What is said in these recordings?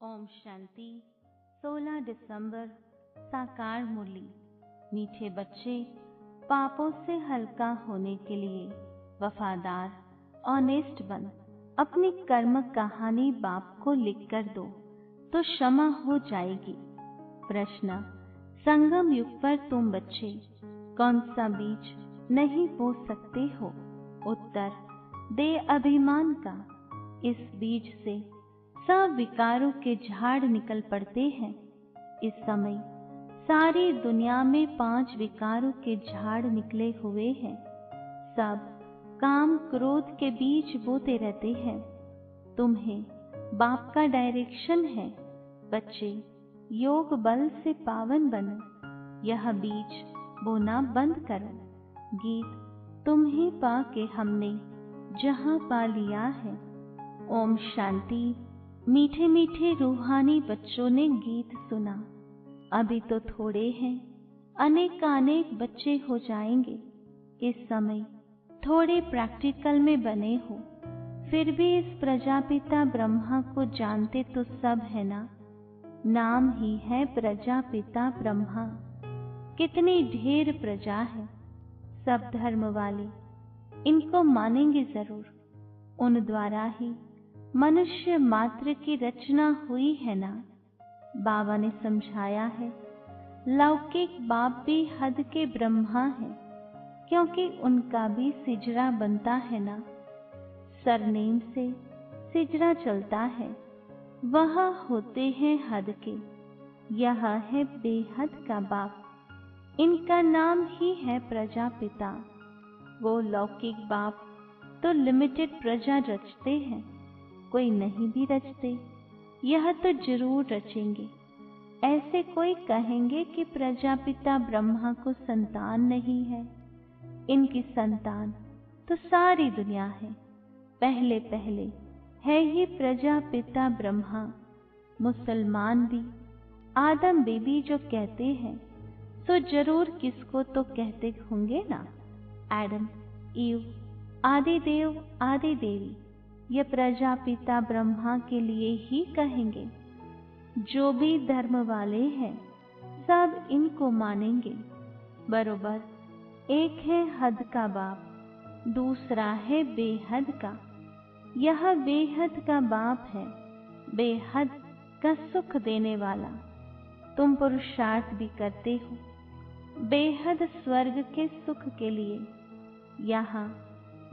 ओम शांति। 16 दिसंबर। साकार मुरली। मीठे बच्चे, पापों से हल्का होने के लिए वफादार ऑनेस्ट बन अपनी कर्म कहानी बाप को लिख कर दो तो क्षमा हो जाएगी। प्रश्न, संगम युग पर तुम बच्चे कौन सा बीज नहीं बो सकते हो? उत्तर, दे अभिमान का। इस बीज से सब विकारों के झाड़ निकल पड़ते हैं। इस समय सारी दुनिया में 5 विकारों के झाड़ निकले हुए हैं। सब काम क्रोध के बीज बोते रहते हैं। तुम्हें बाप का डायरेक्शन है, बच्चे योग बल से पावन बनो, यह बीज बोना बंद करो। गीत तुम्हें पाके हमने जहां पा लिया है। ओम शांति। मीठे मीठे रूहानी बच्चों ने गीत सुना। अभी तो थोड़े हैं, अनेकानेक बच्चे हो जाएंगे। इस समय थोड़े प्रैक्टिकल में बने हो, फिर भी इस प्रजापिता ब्रह्मा को जानते तो सब है ना। नाम ही है प्रजापिता ब्रह्मा। कितनी ढेर प्रजा है, सब धर्म वाले इनको मानेंगे जरूर। उन द्वारा ही मनुष्य मात्र की रचना हुई है ना। बाबा ने समझाया है, लौकिक बाप भी हद के ब्रह्मा है, क्योंकि उनका भी सिजरा बनता है ना। सरनेम से सिजरा चलता है, वह होते हैं हद के। यह है बेहद का बाप, इनका नाम ही है प्रजापिता। वो लौकिक बाप तो लिमिटेड प्रजा रचते हैं, कोई नहीं भी रचते, यह तो जरूर रचेंगे। ऐसे कोई कहेंगे कि प्रजापिता ब्रह्मा को संतान नहीं है। इनकी संतान तो सारी दुनिया है। पहले पहले है ये प्रजापिता ब्रह्मा। मुसलमान भी आदम बेबी जो कहते हैं, तो जरूर किसको तो कहते होंगे ना। एडम, ईव, आदि देव, आदि देवी, ये प्रजापिता ब्रह्मा के लिए ही कहेंगे। जो भी धर्म वाले हैं, सब इनको मानेंगे। बरोबर एक है हद का बाप, दूसरा है बेहद का। यह बेहद का बाप है, बेहद का सुख देने वाला। तुम पुरुषार्थ भी करते हो बेहद स्वर्ग के सुख के लिए। यहाँ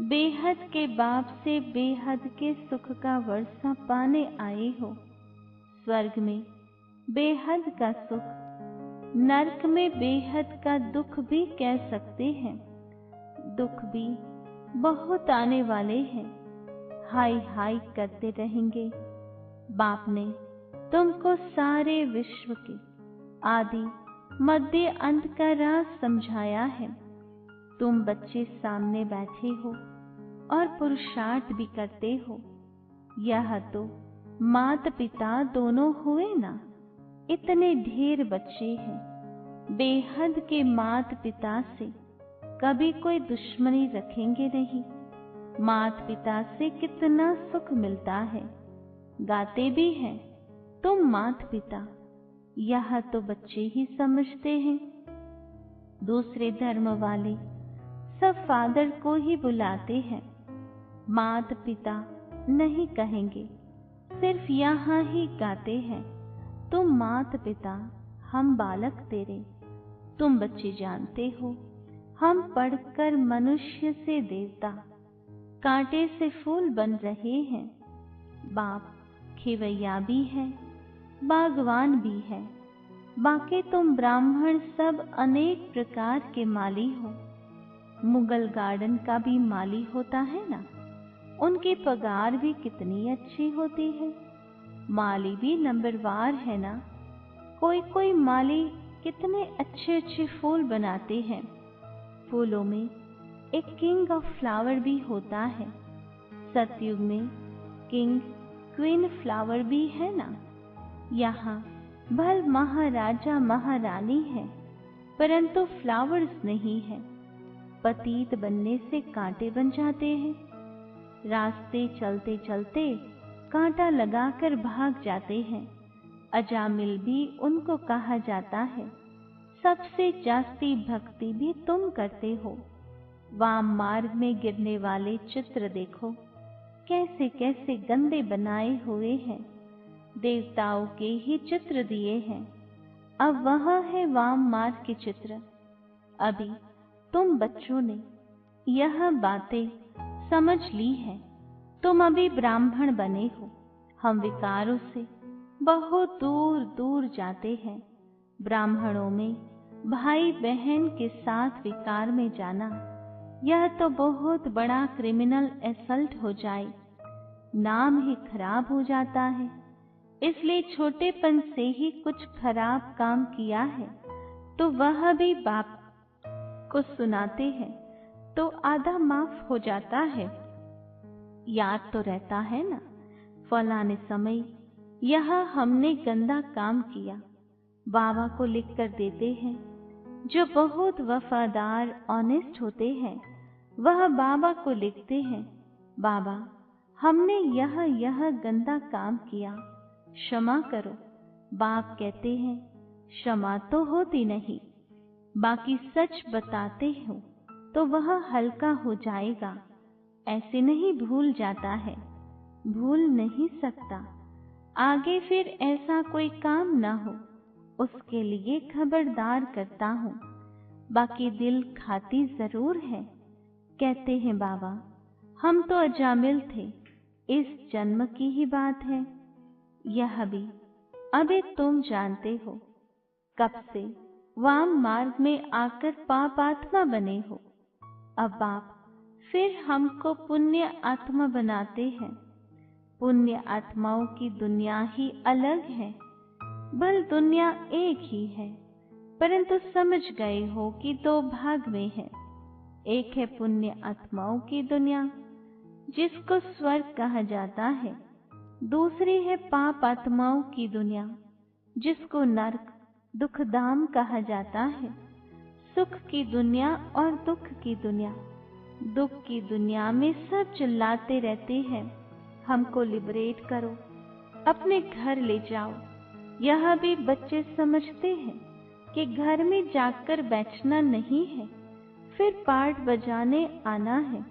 बेहद के बाप से बेहद के सुख का वर्षा पाने आए हो। स्वर्ग में बेहद का सुख, नरक में बेहद का दुख भी कह सकते हैं। दुख भी बहुत आने वाले हैं, हाय हाय करते रहेंगे। बाप ने तुमको सारे विश्व के आदि मध्य अंत का राज समझाया है। तुम बच्चे सामने बैठे हो और पुरुषार्थ भी करते हो। यह तो माता पिता दोनों हुए ना। इतने ढेर बच्चे हैं, बेहद के माता पिता से कभी कोई दुश्मनी रखेंगे नहीं। माता पिता से कितना सुख मिलता है, गाते भी हैं तुम माता पिता। यह तो बच्चे ही समझते हैं। दूसरे धर्म वाले सब फादर को ही बुलाते हैं, माता पिता नहीं कहेंगे। सिर्फ यहाँ ही गाते हैं, तुम माता पिता, हम बालक तेरे। तुम बच्चे जानते हो, हम पढ़कर मनुष्य से देवता, कांटे से फूल बन रहे हैं। बाप खेवैया भी है, बागवान भी है। बाकी तुम ब्राह्मण सब अनेक प्रकार के माली हो। मुगल गार्डन का भी माली होता है ना, उनकी पगार भी कितनी अच्छी होती है। माली भी नंबरवार है ना। कोई कोई माली कितने अच्छे अच्छे फूल बनाते हैं। फूलों में एक किंग ऑफ फ्लावर भी होता है। सतयुग में किंग क्वीन फ्लावर भी है ना। यहाँ भल महाराजा महारानी है, परंतु फ्लावर्स नहीं है। पतित बनने से कांटे बन जाते हैं। रास्ते चलते चलते कांटा लगाकर भाग जाते हैं। अजामिल भी उनको कहा जाता है। सबसे जास्ती भक्ति भी तुम करते हो। वाम मार्ग में गिरने वाले चित्र देखो, कैसे कैसे गंदे बनाए हुए हैं। देवताओं के ही चित्र दिए हैं। अब वह है वाम मार्ग के चित्र। अभी तुम बच्चों ने यह बातें समझ ली हैं। तुम अभी ब्राह्मण बने हो। हम विकारों से बहुत दूर दूर जाते हैं। ब्राह्मणों में भाई बहन के साथ विकार में जाना, यह तो बहुत बड़ा क्रिमिनल असल्ट हो जाए, नाम ही खराब हो जाता है। इसलिए छोटेपन से ही कुछ खराब काम किया है तो वह भी बाप को सुनाते हैं तो आधा माफ हो जाता है। याद तो रहता है ना, फलाने समय यह हमने गंदा काम किया, बाबा को लिख कर देते हैं। जो बहुत वफादार ऑनेस्ट होते हैं वह बाबा को लिखते हैं, बाबा हमने यह गंदा काम किया, क्षमा करो। बाप कहते हैं क्षमा तो होती नहीं, बाकी सच बताते हो तो वह हल्का हो जाएगा। ऐसे नहीं भूल जाता है, भूल नहीं सकता। आगे फिर ऐसा कोई काम ना हो उसके लिए खबरदार करता हूँ। बाकी दिल खाती जरूर है। कहते हैं बाबा हम तो अजामिल थे, इस जन्म की ही बात है। यह भी अभी तुम जानते हो। कब से वाम मार्ग में आकर पाप आत्मा बने हो। अब बाप फिर हमको पुण्य आत्मा बनाते हैं। पुण्य आत्माओं की दुनिया ही अलग है, बल दुनिया एक ही है, परंतु समझ गए हो कि दो भाग में है। एक है पुण्य आत्माओं की दुनिया जिसको स्वर्ग कहा जाता है, दूसरी है पाप आत्माओं की दुनिया जिसको नरक दुखधाम कहा जाता है। सुख की दुनिया और दुख की दुनिया। दुख की दुनिया में सब चिल्लाते रहते हैं हमको लिबरेट करो, अपने घर ले जाओ। यह भी बच्चे समझते हैं कि घर में जाकर बैठना नहीं है, फिर पाठ बजाने आना है।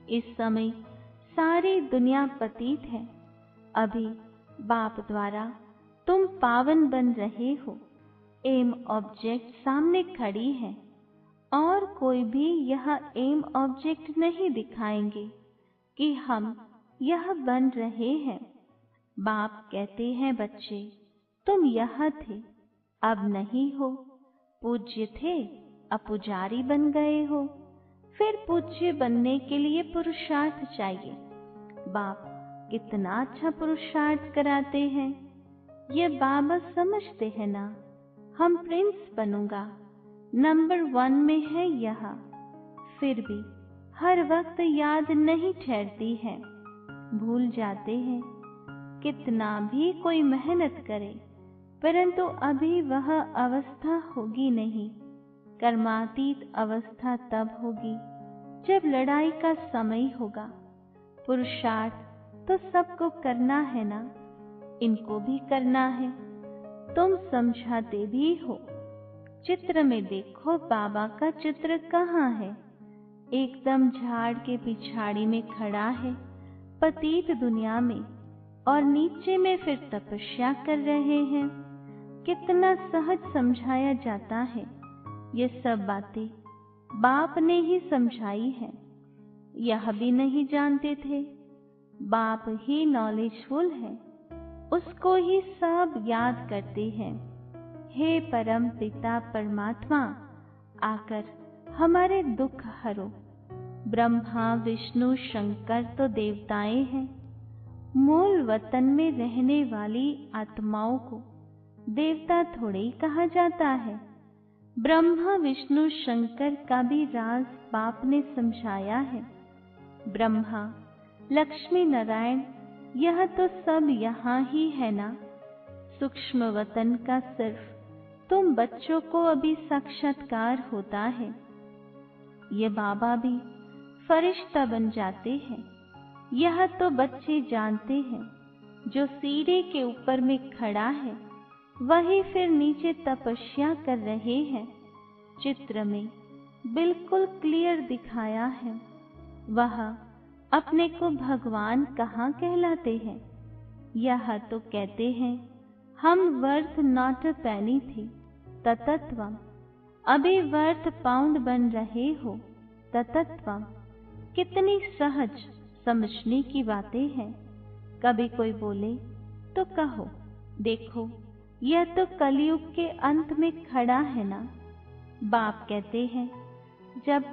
इस समय सारी दुनिया पतित है। अभी बाप द्वारा तुम पावन बन रहे हो। एम ऑब्जेक्ट सामने खड़ी है और कोई भी यह एम ऑब्जेक्ट नहीं दिखाएंगे कि हम यह बन रहे हैं। बाप कहते हैं बच्चे तुम यह थे, अब नहीं हो। पूज्य थे, अब पुजारी बन गए हो। फिर पूज्य बनने के लिए पुरुषार्थ चाहिए। बाप कितना अच्छा पुरुषार्थ कराते हैं। ये बाबा समझते हैं ना, हम प्रिंस बनूंगा, नंबर 1 में है यह। फिर भी हर वक्त याद नहीं ठहरती है, भूल जाते हैं। कितना भी कोई मेहनत करे परंतु अभी वह अवस्था होगी नहीं। कर्मातीत अवस्था तब होगी जब लड़ाई का समय होगा। पुरुषार्थ तो सबको करना है ना, इनको भी करना है। तुम समझाते भी हो। चित्र में देखो बाबा का चित्र कहाँ है। एकदम झाड़ के पिछाड़ी में खड़ा है पतित दुनिया में, और नीचे में फिर तपस्या कर रहे हैं। कितना सहज समझाया जाता है। ये सब बातें बाप ने ही समझाई है। यह भी नहीं जानते थे। बाप ही नॉलेजफुल है, उसको ही सब याद करते हैं। हे परम पिता परमात्मा, आकर हमारे दुख हरो। ब्रह्मा विष्णु शंकर तो देवताएं हैं। मूल वतन में रहने वाली आत्माओं को देवता थोड़े ही कहा जाता है। ब्रह्मा विष्णु शंकर का भी राज बाप ने समझाया है। ब्रह्मा लक्ष्मी नारायण यह तो सब यहाँ ही है ना। सूक्ष्म वतन का सिर्फ तुम बच्चों को अभी साक्षात्कार होता है। ये बाबा भी फरिश्ता बन जाते हैं, यह तो बच्चे जानते हैं। जो सीढ़ी के ऊपर में खड़ा है वही फिर नीचे तपस्या कर रहे हैं। चित्र में बिल्कुल क्लियर दिखाया है। वह अपने को भगवान कहाँ कहलाते हैं? यह तो कहते हैं हम वर्थ नॉट अ पैनी थे ततत्वम, अभी वर्थ पाउंड बन रहे हो ततत्वम। कितनी सहज समझने की बातें हैं। कभी कोई बोले तो कहो, देखो यह तो कलयुग के अंत में खड़ा है ना। बाप कहते हैं जब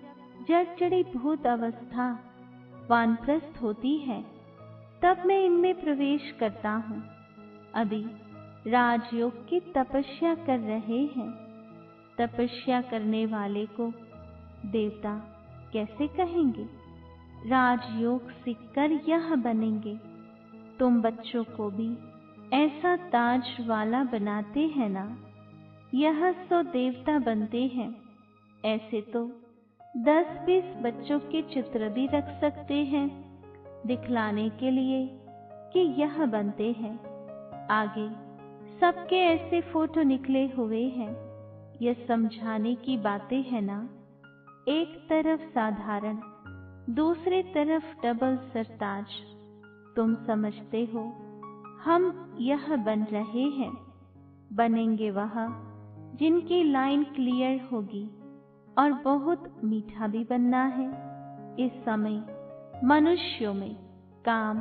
जड़ जड़ी भूत अवस्था वानप्रस्थ होती है तब मैं इनमें प्रवेश करता हूँ। अभी राजयोग की तपस्या कर रहे हैं। तपस्या करने वाले को देवता कैसे कहेंगे? राजयोग सीखकर यह बनेंगे। तुम बच्चों को भी ऐसा ताज वाला बनाते हैं ना, यह सो देवता बनते हैं। ऐसे तो 10-20 बच्चों के चित्र भी रख सकते हैं दिखलाने के लिए कि यह बनते हैं। आगे सबके ऐसे फोटो निकले हुए हैं। यह समझाने की बातें है ना। एक तरफ साधारण, दूसरी तरफ डबल सरताज। तुम समझते हो हम यह बन रहे हैं। बनेंगे वह जिनकी लाइन क्लियर होगी और बहुत मीठा भी बनना है। इस समय मनुष्यों में काम,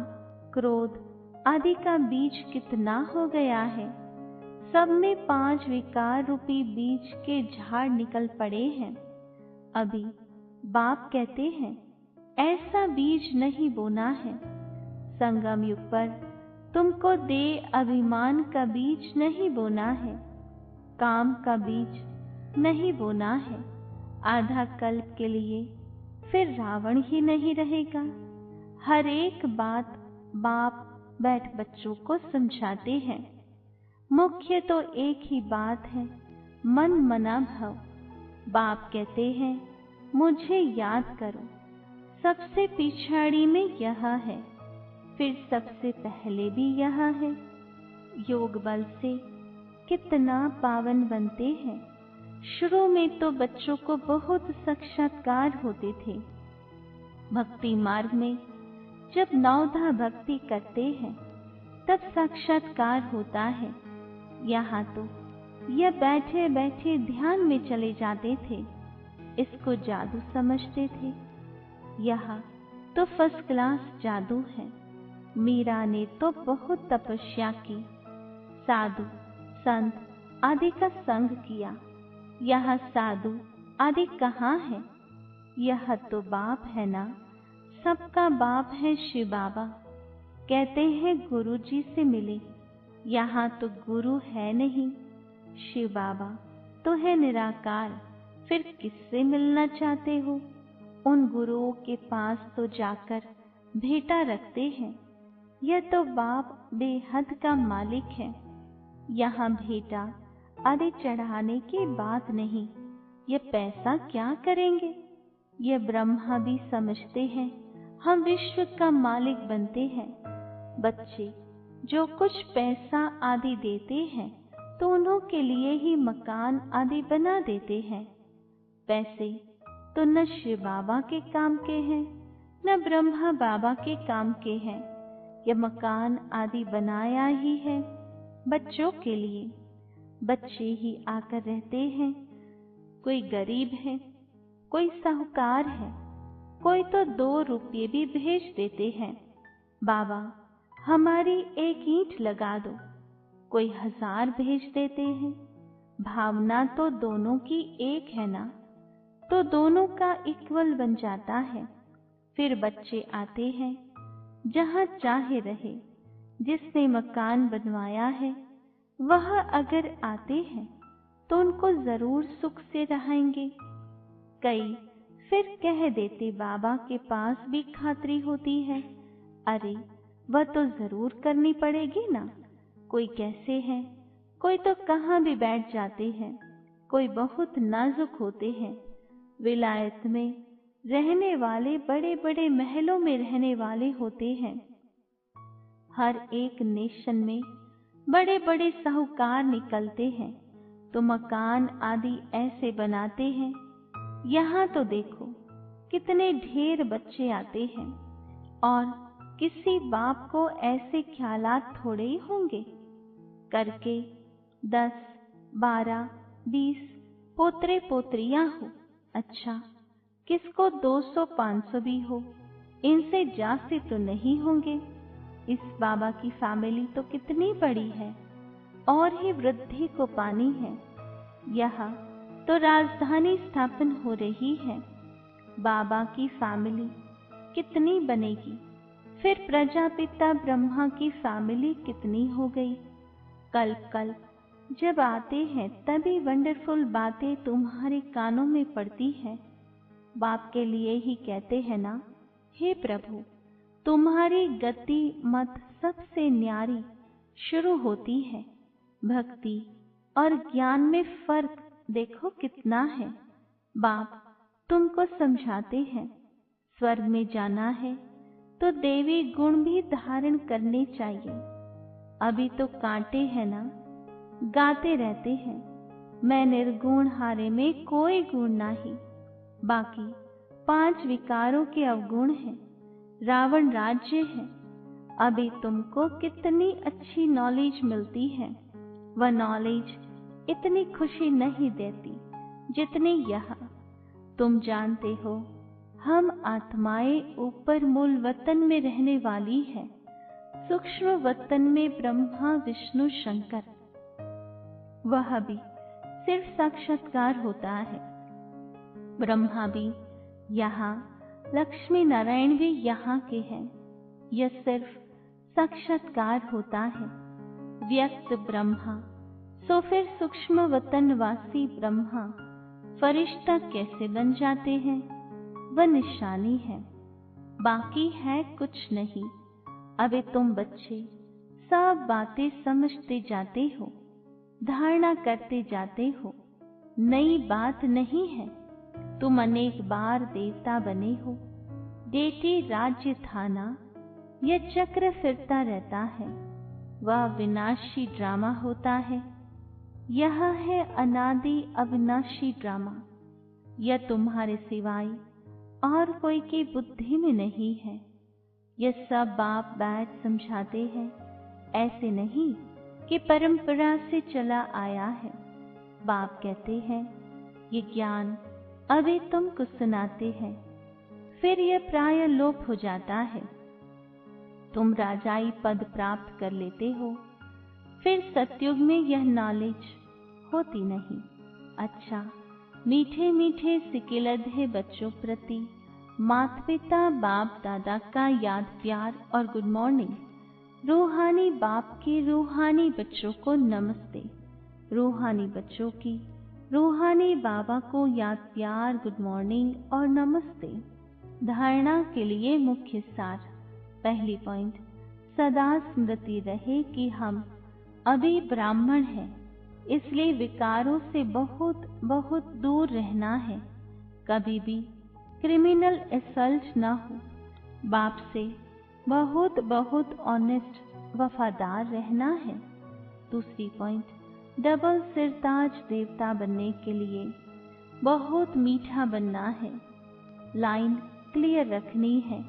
क्रोध आदि का बीज कितना हो गया है। सब में 5 विकार रूपी बीज के झाड़ निकल पड़े हैं। अभी बाप कहते हैं ऐसा बीज नहीं बोना है। संगम युग पर तुमको दे अभिमान का बीज नहीं बोना है। काम का बीज नहीं बोना है। आधा कल्प के लिए फिर रावण ही नहीं रहेगा। हर एक बात बाप बैठ बच्चों को समझाते हैं। मुख्य तो एक ही बात है, मन मना भव। बाप कहते हैं मुझे याद करो। सबसे पिछाड़ी में यह है, फिर सबसे पहले भी यह है। योग बल से कितना पावन बनते हैं। शुरू में तो बच्चों को बहुत साक्षात्कार होते थे। भक्ति मार्ग में जब नवधा भक्ति करते हैं तब साक्षात्कार होता है। यहाँ तो यह बैठे बैठे ध्यान में चले जाते थे। इसको जादू समझते थे। यह तो फर्स्ट क्लास जादू है। मीरा ने तो बहुत तपस्या की, साधु संत आदि का संग किया। यह साधु आदि कहाँ है? यह तो बाप है ना। सबका बाप है शिव बाबा। कहते हैं गुरु जी से मिले। यहाँ तो गुरु है नहीं। शिव बाबा तो है निराकार। फिर किससे मिलना चाहते हो? उन गुरुओं के पास तो जाकर भेंटा रखते हैं। यह तो बाप बेहद का मालिक है। यहाँ भेंटा आदि चढ़ाने की बात नहीं। ये पैसा क्या करेंगे? ये ब्रह्मा भी समझते हैं हम विश्व का मालिक बनते हैं। बच्चे जो कुछ पैसा आदि देते हैं तो उन्हों के लिए ही मकान आदि बना देते हैं। पैसे तो न शिव बाबा के काम के हैं न ब्रह्मा बाबा के काम के हैं। यह मकान आदि बनाया ही है बच्चों के लिए। बच्चे ही आकर रहते हैं। कोई गरीब है, कोई साहूकार है, कोई तो 2 रुपये भी भेज देते हैं। बाबा हमारी एक ईंट लगा दो। कोई 1000 भेज देते हैं। भावना तो दोनों की एक है ना, तो दोनों का इक्वल बन जाता है। फिर बच्चे आते हैं जहाँ चाहे रहे। जिसने मकान बनवाया है वह अगर आते हैं तो उनको जरूर सुख से रहेंगे। कई फिर कह देते बाबा के पास भी खातरी होती है। अरे वह तो जरूर करनी पड़ेगी ना। कोई कैसे है, कोई तो कहाँ भी बैठ जाते हैं। कोई बहुत नाजुक होते हैं। विलायत में रहने वाले बड़े बड़े महलों में रहने वाले होते हैं। हर एक नेशन में बड़े बड़े साहूकार निकलते हैं तो मकान आदि ऐसे बनाते हैं। यहाँ तो देखो कितने ढेर बच्चे आते हैं और किसी बाप को ऐसे ख्यालात थोड़े ही होंगे करके 10, 12, 20 पोतरे पोतरियां हो। अच्छा, किसको 200, 500 भी हो, इनसे जास्ती तो नहीं होंगे। इस बाबा की फैमिली तो कितनी बड़ी है और ही वृद्धि को पानी है। यहाँ तो राजधानी स्थापन हो रही है। बाबा की फैमिली कितनी बनेगी, फिर प्रजापिता ब्रह्मा की फैमिली कितनी हो गई। कल्प कल्प जब आते हैं तभी वंडरफुल बातें तुम्हारे कानों में पड़ती हैं। बाप के लिए ही कहते हैं ना, हे प्रभु तुम्हारी गति मत सबसे न्यारी शुरू होती है। भक्ति और ज्ञान में फर्क देखो कितना है। बाप तुमको समझाते हैं स्वर्ग में जाना है तो देवी गुण भी धारण करने चाहिए। अभी तो कांटे हैं ना, गाते रहते हैं मैं निर्गुण हारे में कोई गुण नहीं। बाकी 5 विकारों के अवगुण हैं, रावण राज्य है। अभी तुमको कितनी अच्छी नॉलेज मिलती है, वह नॉलेज इतनी खुशी नहीं देती जितनी यह। तुम जानते हो हम आत्माएं ऊपर मूल वतन में रहने वाली है, सूक्ष्म वतन में ब्रह्मा विष्णु शंकर। वह भी सिर्फ साक्षात्कार होता है। ब्रह्मा भी यहाँ, लक्ष्मी नारायण भी यहाँ के हैं। यह सिर्फ साक्षात्कार होता है। व्यक्त ब्रह्मा, सो फिर सूक्ष्म वतनवासी ब्रह्मा फरिश्ता कैसे बन जाते हैं, वह निशानी है, बाकी है कुछ नहीं। अबे तुम बच्चे सब बातें समझते जाते हो, धारणा करते जाते हो, नई बात नहीं है। तुम अनेक बार देवता बने हो, डेटी राज्य था ना, यह चक्र फिरता रहता है, वह विनाशी ड्रामा होता है। यह है अनादि अविनाशी ड्रामा। यह तुम्हारे सिवाय और कोई की बुद्धि में नहीं है। यह सब बाप बैठ समझाते हैं, ऐसे नहीं कि परंपरा से चला आया है। बाप कहते हैं ये ज्ञान अभी तुमको सुनाते हैं, फिर यह प्राय लोप हो जाता है। तुम राजाई पद प्राप्त कर लेते हो, फिर सतयुग में यह नॉलेज होती नहीं। अच्छा, मीठे मीठे सिकिलधे बच्चों प्रति माता पिता बाप दादा का याद प्यार और गुड मॉर्निंग। रूहानी बाप के रूहानी बच्चों को नमस्ते। रूहानी बच्चों की रूहानी बाबा को याद प्यार गुड मॉर्निंग और नमस्ते। धारणा के लिए मुख्य सार। पहली पॉइंट, सदा स्मृति रहे कि हम अभी ब्राह्मण हैं, इसलिए विकारों से बहुत बहुत दूर रहना है। कभी भी क्रिमिनल असल्ट न हो। बाप से बहुत बहुत ऑनेस्ट वफादार रहना है। दूसरी पॉइंट, डबल सिरताज देवता बनने के लिए बहुत मीठा बनना है। लाइन क्लियर रखनी है।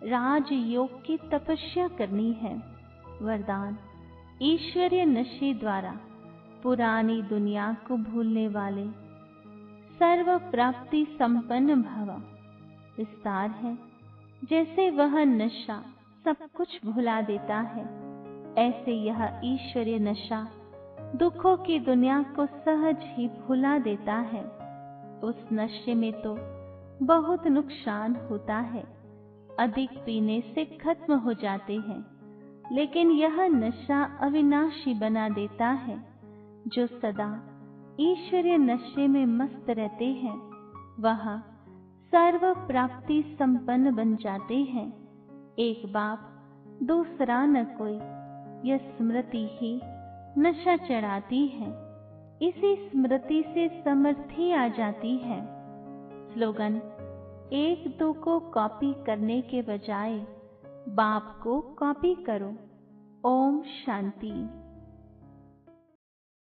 राज योग की तपस्या करनी है। वरदान, ईश्वरीय नशे द्वारा पुरानी दुनिया को भूलने वाले सर्व प्राप्ति संपन्न भव। विस्तार है, जैसे वह नशा सब कुछ भुला देता है, ऐसे यह ईश्वरीय नशा दुखों की दुनिया को सहज ही भुला देता है। उस नशे में तो बहुत नुकसान होता है, अधिक पीने से खत्म हो जाते हैं, लेकिन यह नशा अविनाशी बना देता है। जो सदा ईश्वरीय नशे में मस्त रहते हैं, वह सर्व प्राप्ति संपन्न बन जाते हैं। एक बाप दूसरा न कोई, यह स्मृति ही नशा चढ़ाती है। इसी स्मृति से समर्थी आ जाती है। स्लोगन, एक दो को कॉपी करने के बजाय बाप को कॉपी करो। ओम शांति।